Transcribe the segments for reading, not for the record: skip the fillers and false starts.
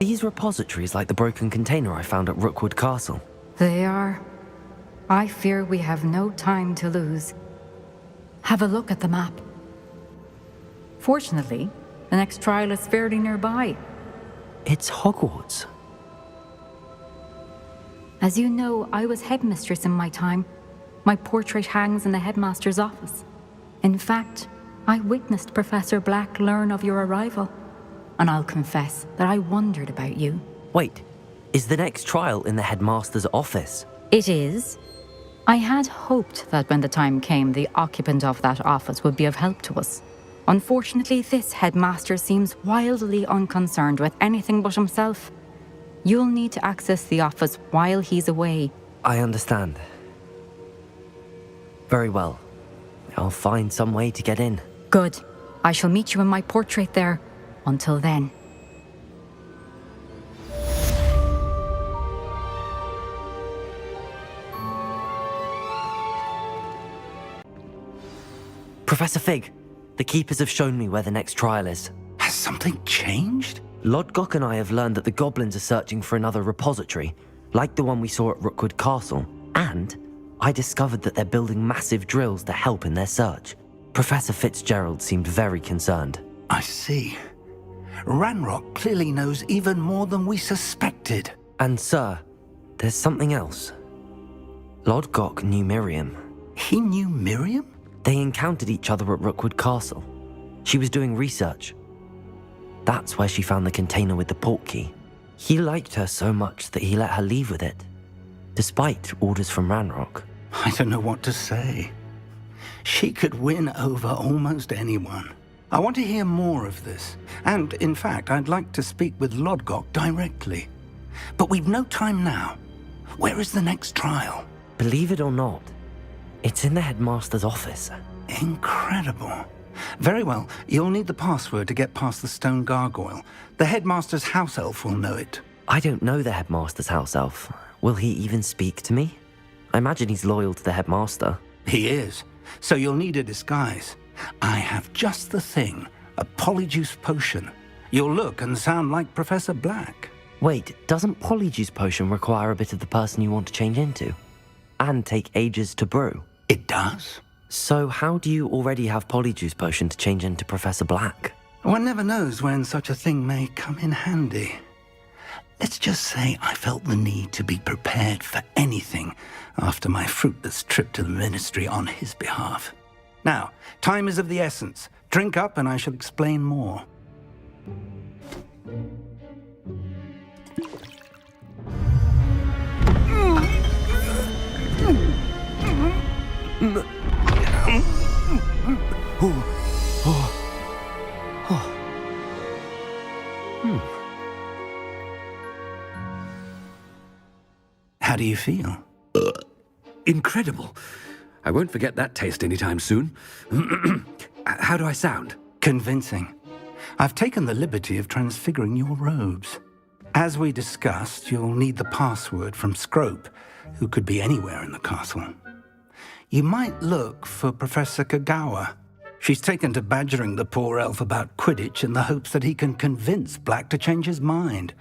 these repositories like the broken container I found at Rookwood Castle? They are. I fear we have no time to lose. Have a look at the map. Fortunately, the next trial is fairly nearby. It's Hogwarts. As you know, I was headmistress in my time. My portrait hangs in the headmaster's office. In fact, I witnessed Professor Black learn of your arrival. And I'll confess that I wondered about you. Wait, is the next trial in the headmaster's office? It is. I had hoped that when the time came, the occupant of that office would be of help to us. Unfortunately, this headmaster seems wildly unconcerned with anything but himself. You'll need to access the office while he's away. I understand. Very well. I'll find some way to get in. Good. I shall meet you in my portrait there. Until then. Professor Fig, the Keepers have shown me where the next trial is. Has something changed? Lodgok and I have learned that the goblins are searching for another repository, like the one we saw at Rookwood Castle. And I discovered that they're building massive drills to help in their search. Professor Fitzgerald seemed very concerned. I see. Ranrock clearly knows even more than we suspected. And sir, there's something else. Lodgok knew Miriam. He knew Miriam? They encountered each other at Rookwood Castle. She was doing research. That's where she found the container with the portkey. He liked her so much that he let her leave with it, despite orders from Ranrock. I don't know what to say. She could win over almost anyone. I want to hear more of this. And, in fact, I'd like to speak with Lodgok directly. But we've no time now. Where is the next trial? Believe it or not, it's in the headmaster's office. Incredible. Very well, you'll need the password to get past the stone gargoyle. The headmaster's house elf will know it. I don't know the headmaster's house elf. Will he even speak to me? I imagine he's loyal to the headmaster. He is. So you'll need a disguise. I have just the thing. A polyjuice potion. You'll look and sound like Professor Black. Wait, doesn't Polyjuice Potion require a bit of the person you want to change into? And take ages to brew? It does. So how do you already have Polyjuice Potion to change into Professor Black? One never knows when such a thing may come in handy. Let's just say I felt the need to be prepared for anything after my fruitless trip to the ministry on his behalf. Now, time is of the essence. Drink up and I shall explain more. How do you feel? Incredible. I won't forget that taste anytime soon. How do I sound? Convincing. I've taken the liberty of transfiguring your robes. As we discussed, you'll need the password from Scrope, who could be anywhere in the castle. You might look for Professor Kagawa. She's taken to badgering the poor elf about Quidditch in the hopes that he can convince Black to change his mind.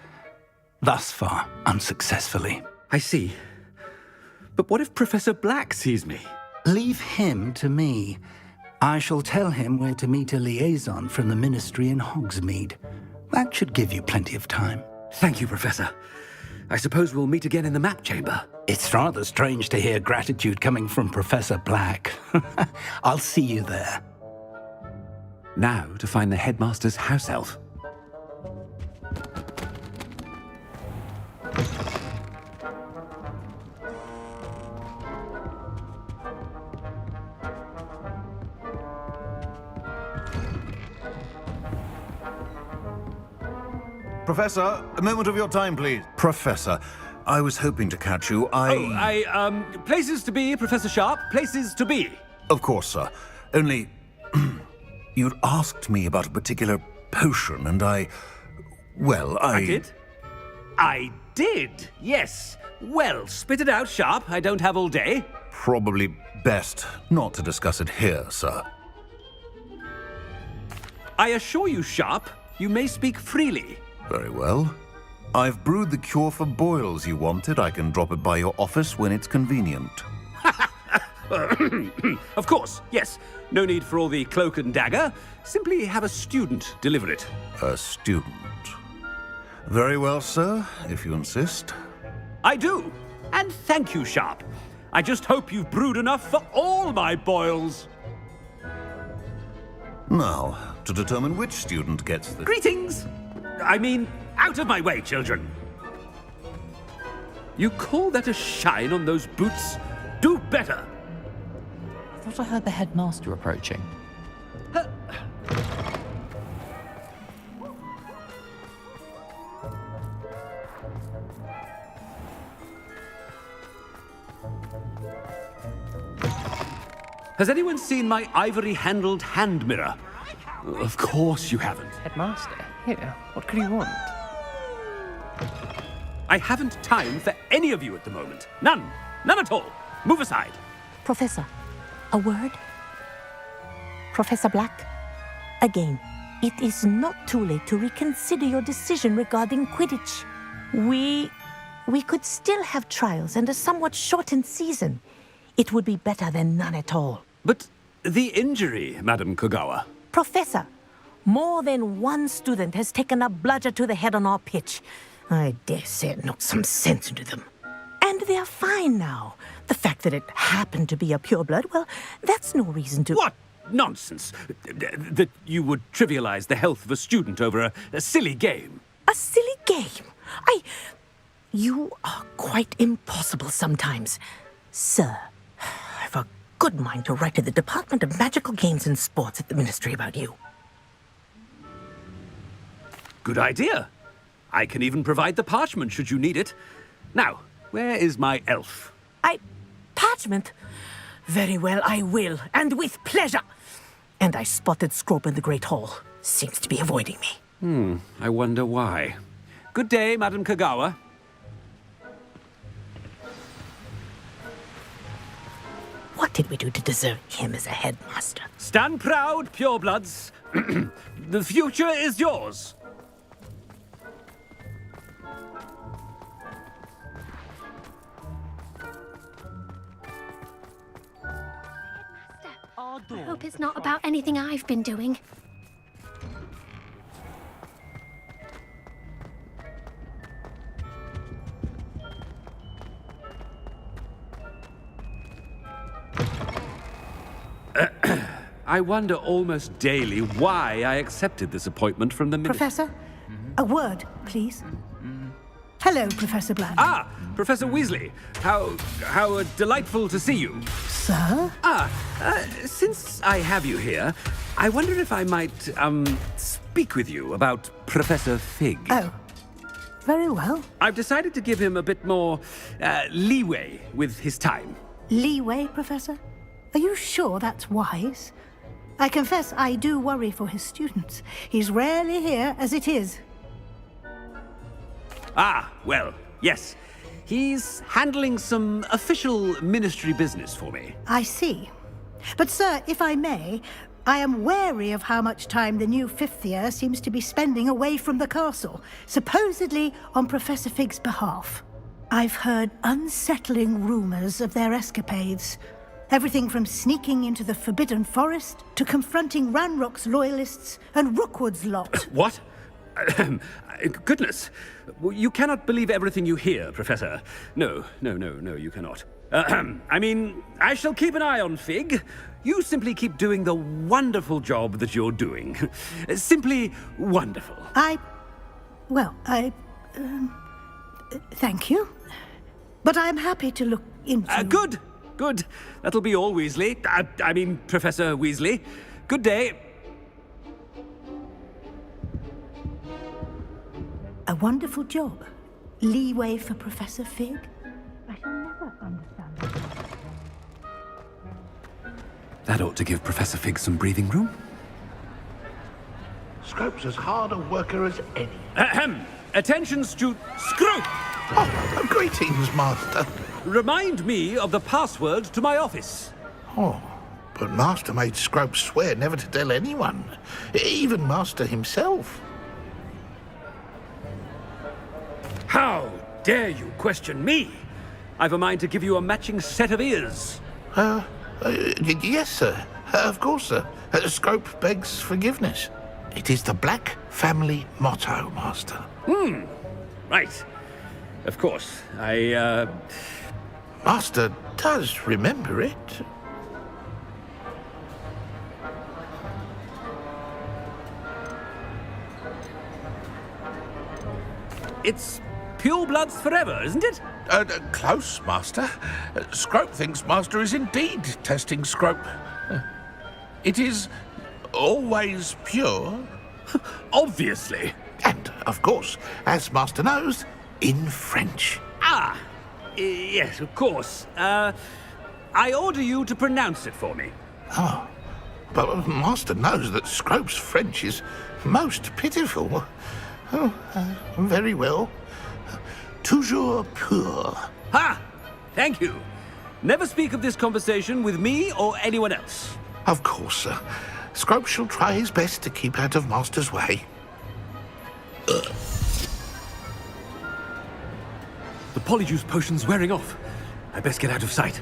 Thus far, unsuccessfully. I see. But what if Professor Black sees me? Leave him to me. I shall tell him where to meet a liaison from the ministry in Hogsmeade. That should give you plenty of time. Thank you, Professor. I suppose we'll meet again in the map chamber. It's rather strange to hear gratitude coming from Professor Black. I'll see you there. Now to find the headmaster's house elf. Professor, a moment of your time, please. Professor, I was hoping to catch you. Places to be, Professor Sharp. Places to be. Of course, sir. Only, you'd asked me about a particular potion, and I did? I did, yes. Well, spit it out, Sharp. I don't have all day. Probably best not to discuss it here, sir. I assure you, Sharp, you may speak freely. Very well. I've brewed the cure for boils you wanted. I can drop it by your office when it's convenient. Of course, yes. No need for all the cloak and dagger. Simply have a student deliver it. A student. Very well, sir, if you insist. I do. And thank you, Sharp. I just hope you've brewed enough for all my boils. Now, to determine which student gets the... Greetings! I mean, out of my way, children. You call that a shine on those boots? Do better! I thought I heard the headmaster approaching. Has anyone seen my ivory-handled hand mirror? Of course you haven't. Headmaster, here, what could you want? I haven't time for any of you at the moment. None. None at all. Move aside. Professor, a word? Professor Black, again, it is not too late to reconsider your decision regarding Quidditch. We could still have trials and a somewhat shortened season. It would be better than none at all. But the injury, Madam Kogawa. Professor, more than one student has taken a bludger to the head on our pitch. I dare say it knocked some sense into them. And they're fine now. The fact that it happened to be a pureblood, well, that's no reason to... What nonsense! That you would trivialize the health of a student over a silly game. A silly game? You are quite impossible sometimes. Sir, I've a good mind to write to the Department of Magical Games and Sports at the Ministry about you. Good idea. I can even provide the parchment should you need it. Now, where is my elf? Parchment? Very well, I will, and with pleasure. And I spotted Scrope in the Great Hall. Seems to be avoiding me. I wonder why. Good day, Madam Kogawa. What did we do to deserve him as a headmaster? Stand proud, purebloods. The future is yours. I hope it's not about anything I've been doing. I wonder almost daily why I accepted this appointment from the minister. Professor, a word, please. Hello, Professor Black. Ah, Professor Weasley. How delightful to see you. Sir? Since I have you here, I wonder if I might, speak with you about Professor Fig. Oh, very well. I've decided to give him a bit more, leeway with his time. Leeway, Professor? Are you sure that's wise? I confess I do worry for his students. He's rarely here as it is. Ah, well, yes. He's handling some official ministry business for me. I see. But, sir, if I may, I am wary of how much time the new fifth year seems to be spending away from the castle, supposedly on Professor Fig's behalf. I've heard unsettling rumors of their escapades. Everything from sneaking into the Forbidden Forest to confronting Ranrock's loyalists and Rookwood's lot. What? Goodness. You cannot believe everything you hear, Professor. No, you cannot. I mean, I shall keep an eye on Fig. You simply keep doing the wonderful job that you're doing. Simply wonderful. Thank you. But I'm happy to look into... Good. That'll be all, Weasley. I mean, Professor Weasley. Good day. A wonderful job. Leeway for Professor Fig? I shall never understand that. That ought to give Professor Fig some breathing room. Scrope's as hard a worker as any. Ahem. Attention, Scrope! Oh, greetings, Master. Remind me of the password to my office. Oh, but Master made Scrope swear never to tell anyone, even Master himself. How dare you question me? I've a mind to give you a matching set of ears. Yes, sir. Of course, sir. Scrope begs forgiveness. It is the Black family motto, Master. Right. Of course. Master does remember it. It's pure bloods forever, isn't it? Close, Master. Scrope thinks Master is indeed testing Scrope. It is always pure. Obviously. And, of course, as Master knows, in French. Yes, of course. I order you to pronounce it for me. Oh, but Master knows that Scrope's French is most pitiful. Oh, very well. Toujours pur. Ha! Thank you. Never speak of this conversation with me or anyone else. Of course, sir. Scrope shall try his best to keep out of Master's way. The polyjuice potion's wearing off. I best get out of sight.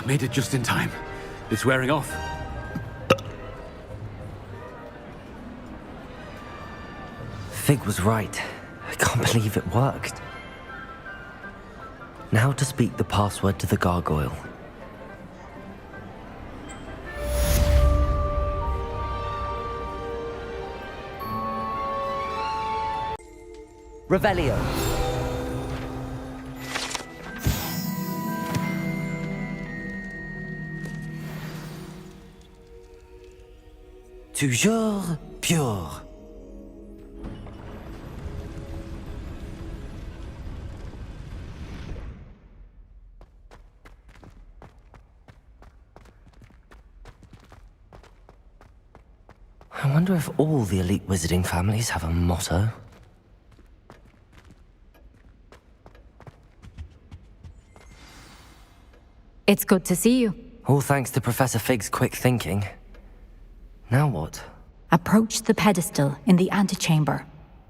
Made it just in time. It's wearing off. Fig was right. I can't believe it worked. Now to speak the password to the gargoyle. Revelio. Toujours pure. I wonder if all the elite wizarding families have a motto. It's good to see you. All thanks to Professor Fig's quick thinking. Now what? Approach the pedestal in the antechamber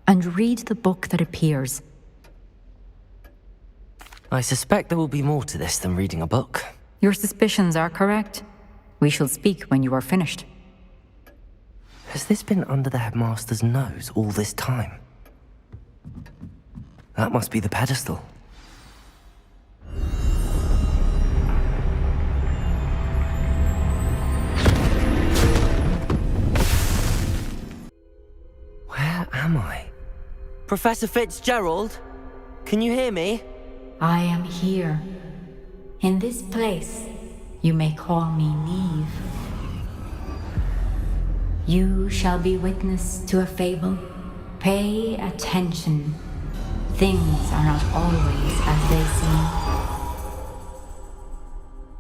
and read the book that appears. I suspect there will be more to this than reading a book. Your suspicions are correct. We shall speak when you are finished. Has this been under the headmaster's nose all this time? That must be the pedestal. Where am I? Professor Fitzgerald? Can you hear me? I am here. In this place, you may call me Niamh. You shall be witness to a fable. Pay attention. Things are not always as they seem.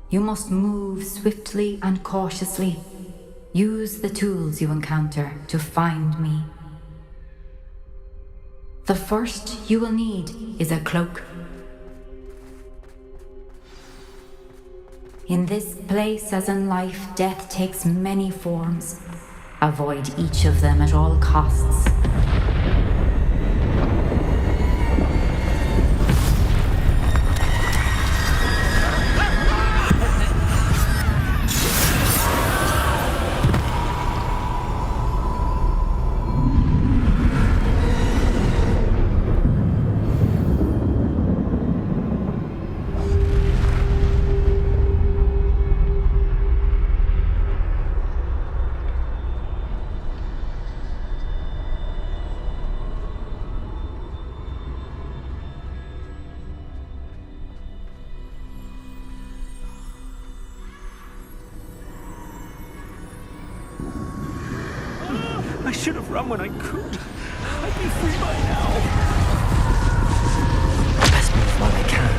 You must move swiftly and cautiously. Use the tools you encounter to find me. The first you will need is a cloak. In this place, as in life, death takes many forms. Avoid each of them at all costs. I should have run when I could. I'd be free by now. Best move while I can.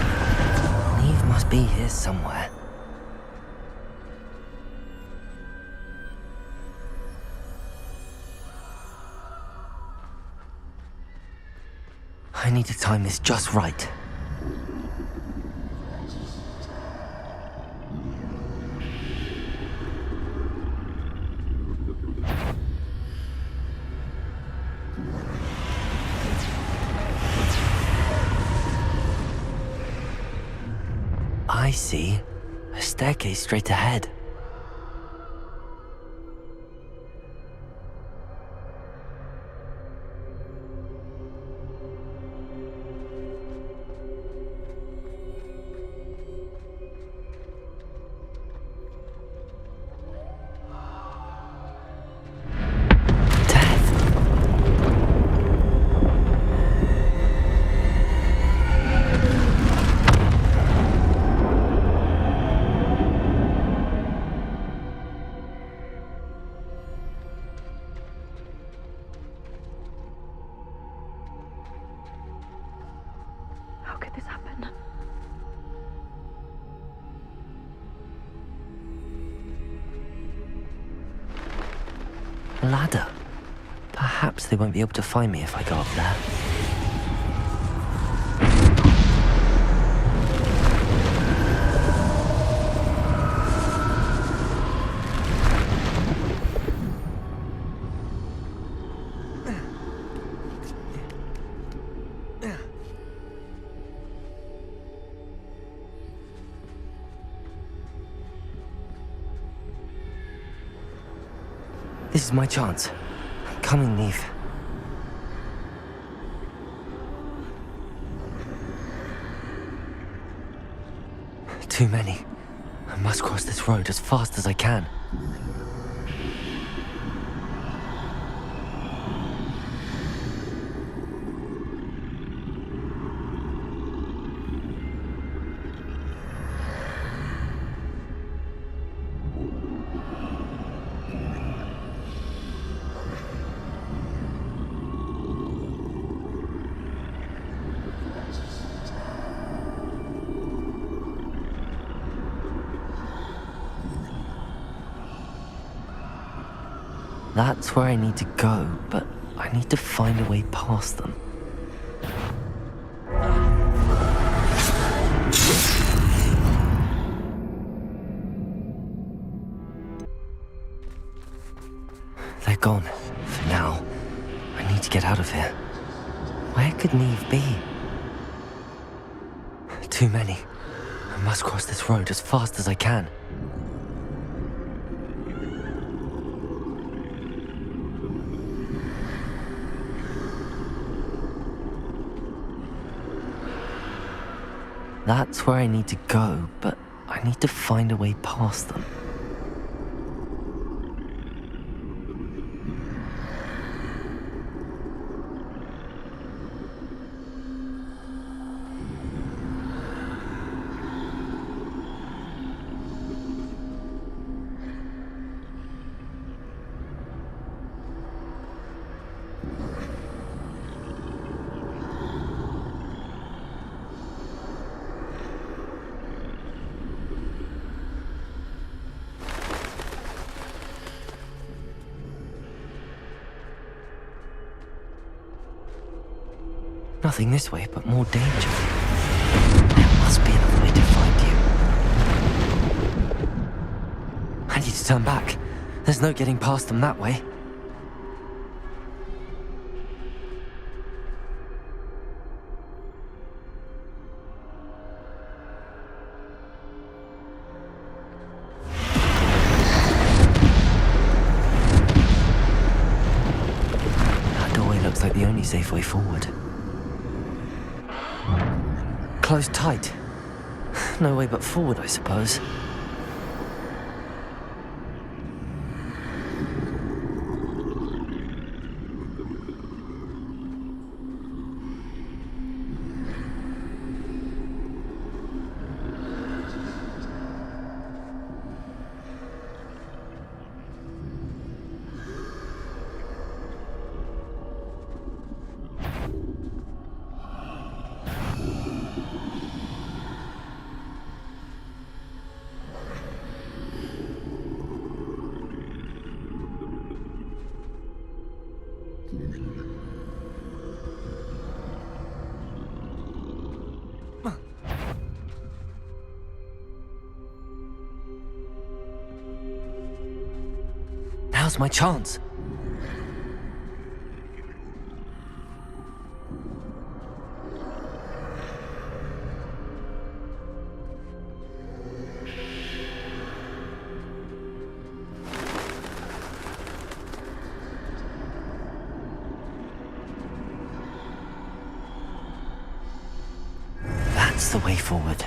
Niamh must be here somewhere. I need to time this just right. I see. A staircase straight ahead. How could this happen? A ladder. Perhaps they won't be able to find me if I go up there. This is my chance. Coming, Niamh. Too many. I must cross this road as fast as I can. That's where I need to go, but I need to find a way past them. They're gone, for now. I need to get out of here. Where could Niamh be? Too many. I must cross this road as fast as I can. That's where I need to go, but I need to find a way past them. Nothing this way, but more danger. There must be another way to find you. I need to turn back. There's no getting past them that way. That doorway looks like the only safe way forward. Closed tight. No way but forward, I suppose. Now's my chance. That's the way forward.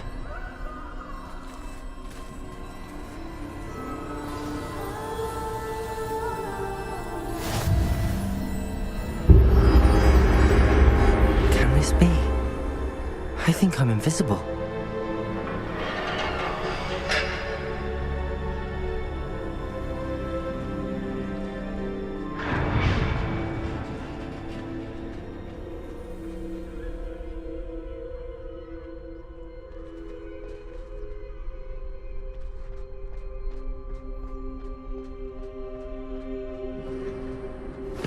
Can this be? I think I'm invisible.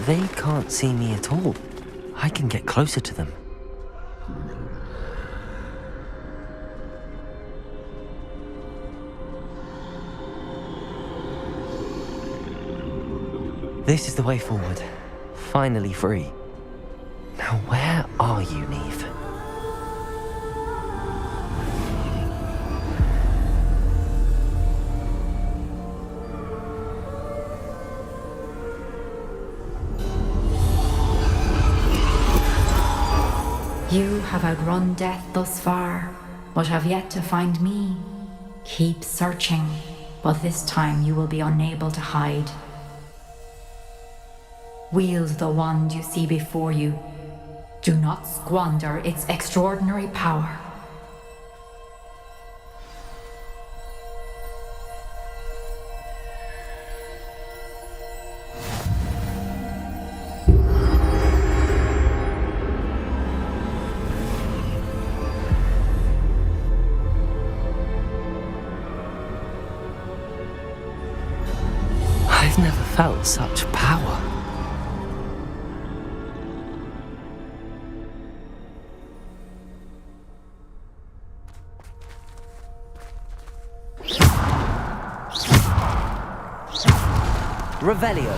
They can't see me at all. I can get closer to them. This is the way forward. Finally free. Now where are you, Niamh? You have outrun death thus far, but have yet to find me. Keep searching, but this time you will be unable to hide. Wield the wand you see before you. Do not squander its extraordinary power. I've never felt such power. Revelio.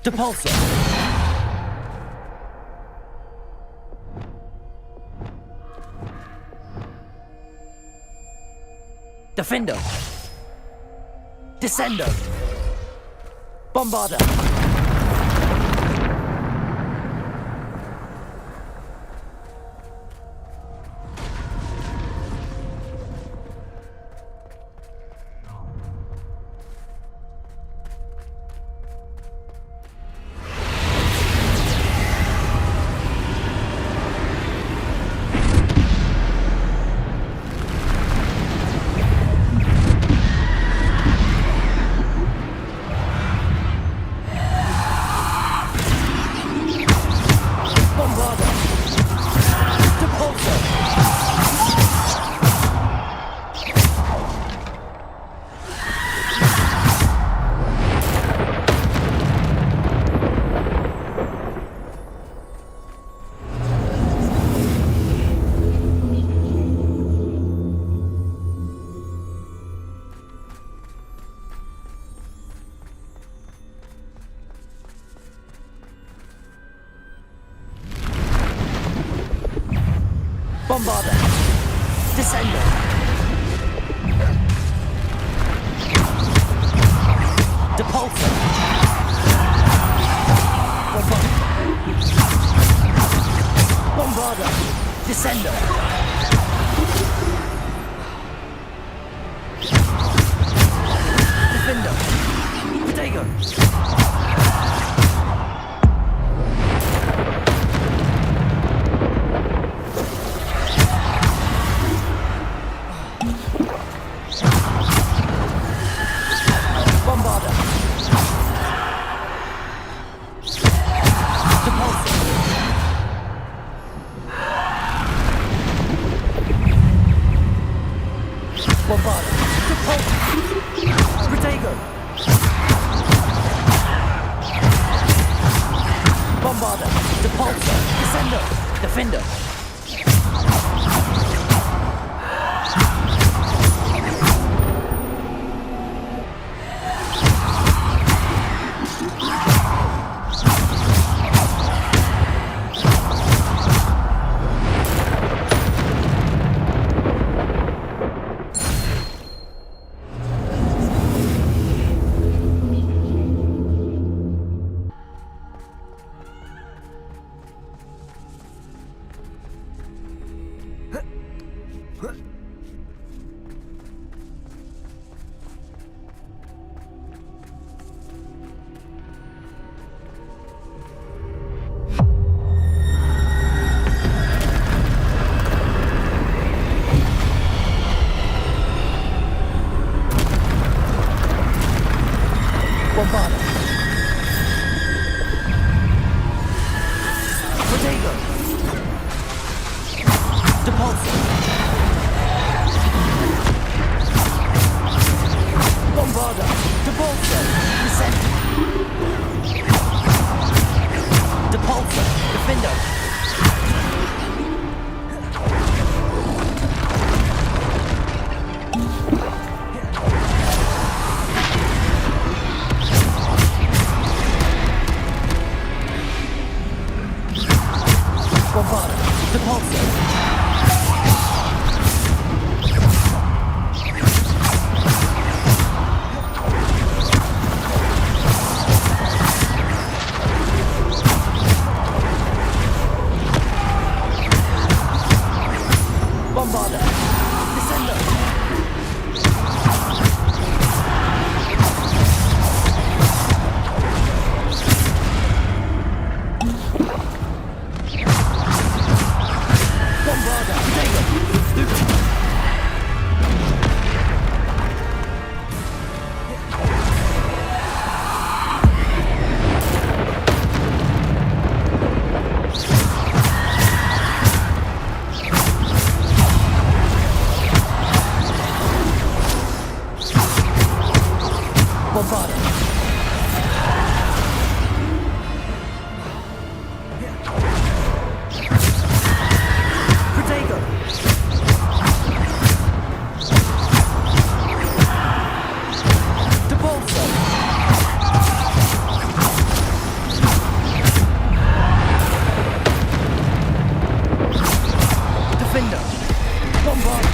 Depulso. Defendo. Descendo. Bombarda. Bombarda. Descendo. Depulso. Bombarda. Descendo. Defendo. Protego. Bombarda, Depulso, Descendo, Defendo. Bombarda. Protego. Depulso. Bombarda. Depulso. Descent. Depulso. Defender. Bombarda. Depulso. Bombarda. Descendo. Bombarda. Bombarda. Protego. Depulso. Defender. Bombarda.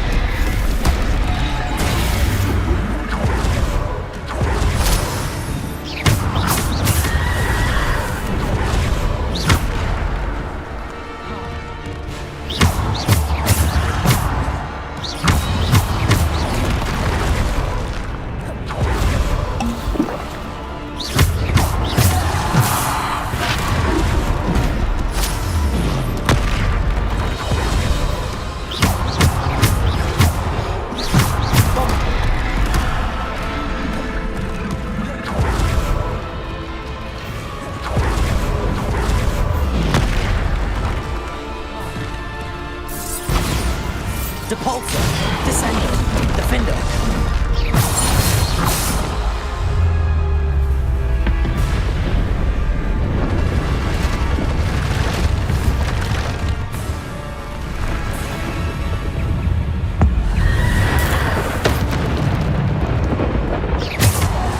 Depulso. Descendo. Defender.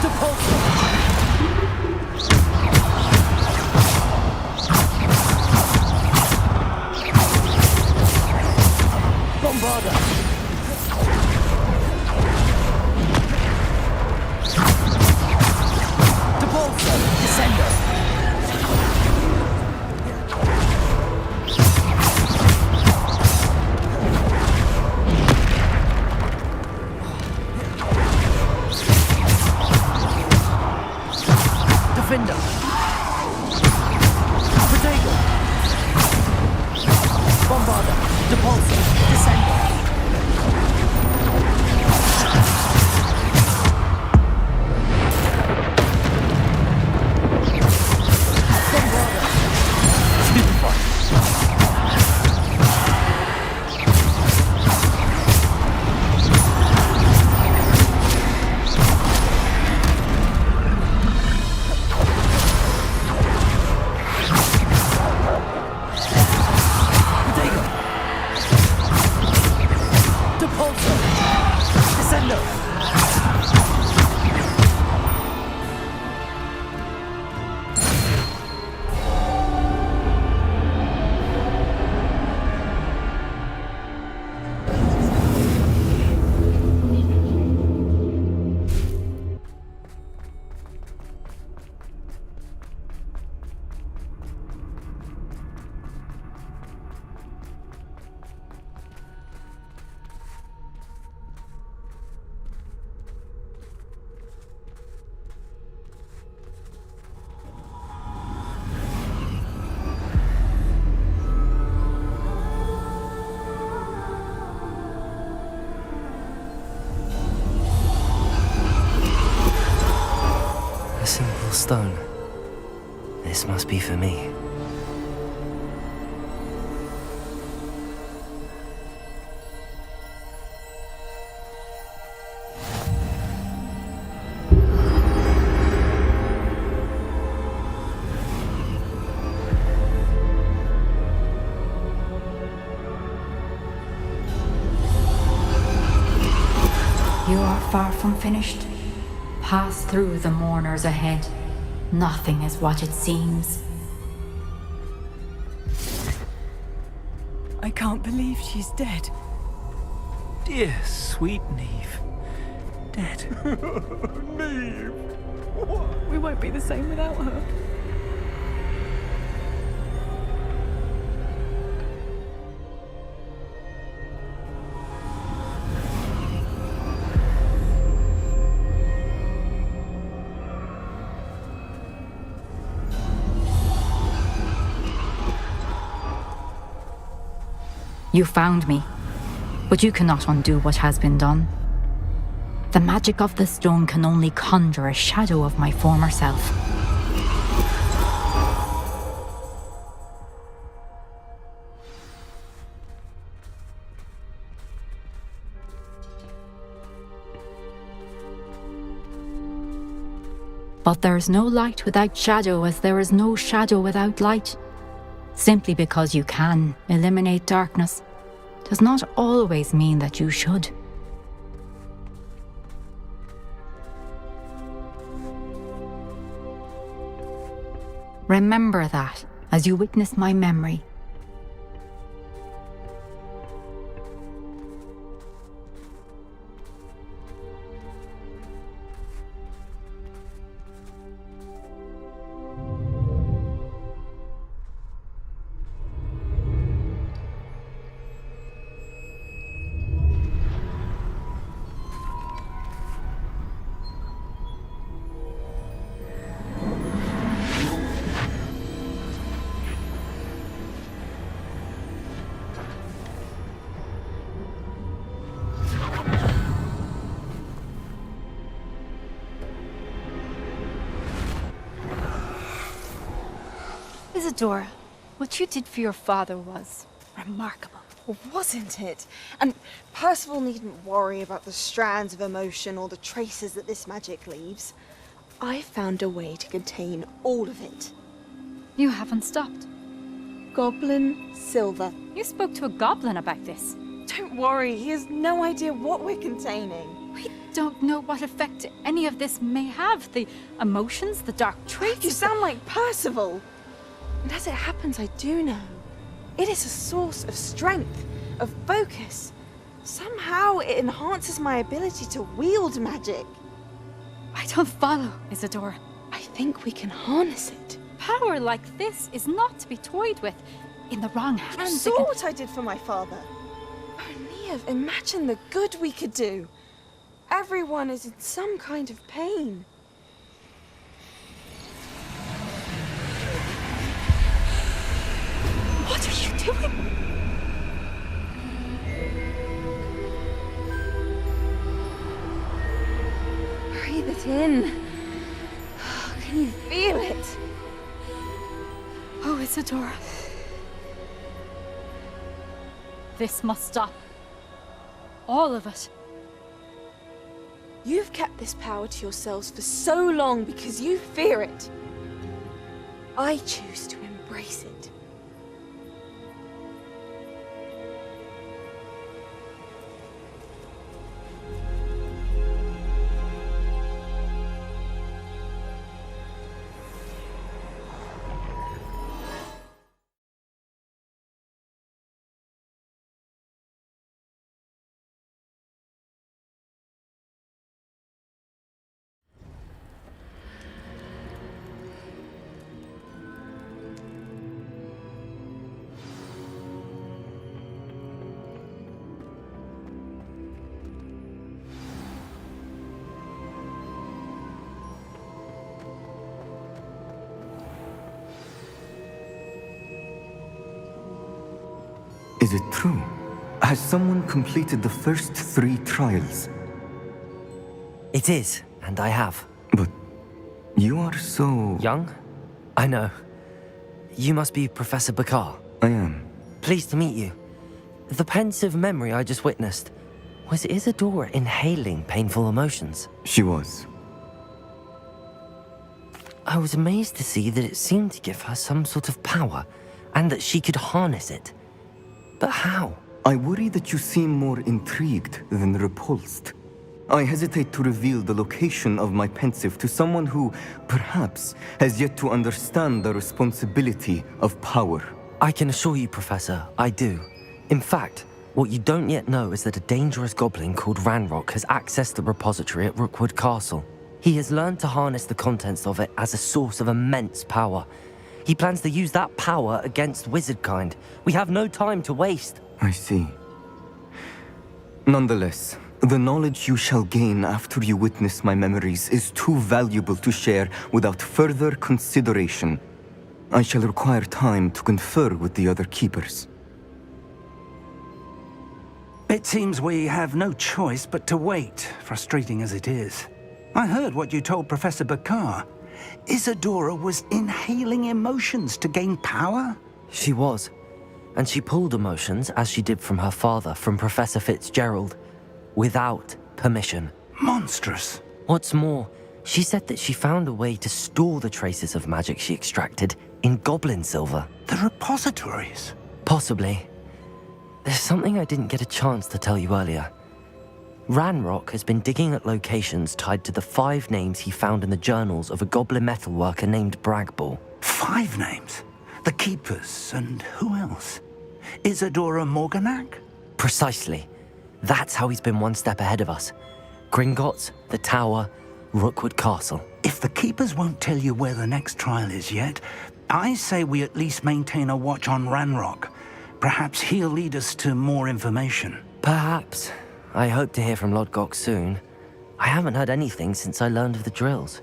Depulso. Bombarda. Depulso. Descendo. Defender. Protego. Bombarda. Depulso. Descendo. Bombarda. Stupefy. Protego. simple stone. This must be for me. You are far from finished. Pass through the mourners ahead. Nothing is what it seems. I can't believe she's dead. Dear, sweet Niamh. Dead. Niamh! We won't be the same without her. You found me, but you cannot undo what has been done. The magic of the stone can only conjure a shadow of my former self. But there is no light without shadow, as there is no shadow without light. Simply because you can eliminate darkness does not always mean that you should. Remember that as you witness my memory. Isadora, what you did for your father was remarkable. Well, wasn't it? And Percival needn't worry about the strands of emotion or the traces that this magic leaves. I found a way to contain all of it. You haven't stopped. Goblin Silver. You spoke to a goblin about this. Don't worry, he has no idea what we're containing. We don't know what effect any of this may have. The emotions, the dark traits. You sound like Percival. And as it happens, I do know. It is a source of strength, of focus. Somehow it enhances my ability to wield magic. I don't follow, Isadora. I think we can harness it. Power like this is not to be toyed with. In the wrong hands, You saw what I did for my father. Oh, Niamh, imagine the good we could do. Everyone is in some kind of pain. What are you doing? Breathe it in. Can you feel it? Oh, Isadora. This must stop. All of it. You've kept this power to yourselves for so long because you fear it. I choose to embrace it. Is it true? Has someone completed the first 3 trials? It is, and I have. But You are so... Young? I know. You must be Professor Bakar. I am. Pleased to meet you. The pensive memory I just witnessed, was Isadora inhaling painful emotions? She was. I was amazed to see that it seemed to give her some sort of power, and that she could harness it. But how? I worry that you seem more intrigued than repulsed. I hesitate to reveal the location of my pensive to someone who, perhaps, has yet to understand the responsibility of power. I can assure you, Professor, I do. In fact, what you don't yet know is that a dangerous goblin called Ranrock has accessed the repository at Rookwood Castle. He has learned to harness the contents of it as a source of immense power. He plans to use that power against wizardkind. We have no time to waste. I see. Nonetheless, the knowledge you shall gain after you witness my memories is too valuable to share without further consideration. I shall require time to confer with the other keepers. It seems we have no choice but to wait, frustrating as it is. I heard what you told Professor Bakar. Isadora was inhaling emotions to gain power? She was. And she pulled emotions, as she did from her father, from Professor Fitzgerald, without permission. Monstrous. What's more, she said that she found a way to store the traces of magic she extracted in goblin silver. The repositories? Possibly. There's something I didn't get a chance to tell you earlier. Ranrock has been digging at locations tied to the 5 names he found in the journals of a goblin metalworker named Bragball. 5 names? The Keepers, and who else? Isadora Morganac? Precisely. That's how he's been one step ahead of us. Gringotts, the Tower, Rookwood Castle. If the Keepers won't tell you where the next trial is yet, I say we at least maintain a watch on Ranrock. Perhaps he'll lead us to more information. Perhaps. I hope to hear from Lodgok soon. I haven't heard anything since I learned of the drills.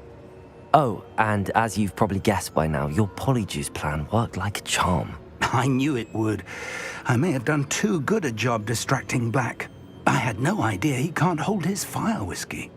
Oh, and as you've probably guessed by now, your polyjuice plan worked like a charm. I knew it would. I may have done too good a job distracting Black. I had no idea he can't hold his fire whiskey.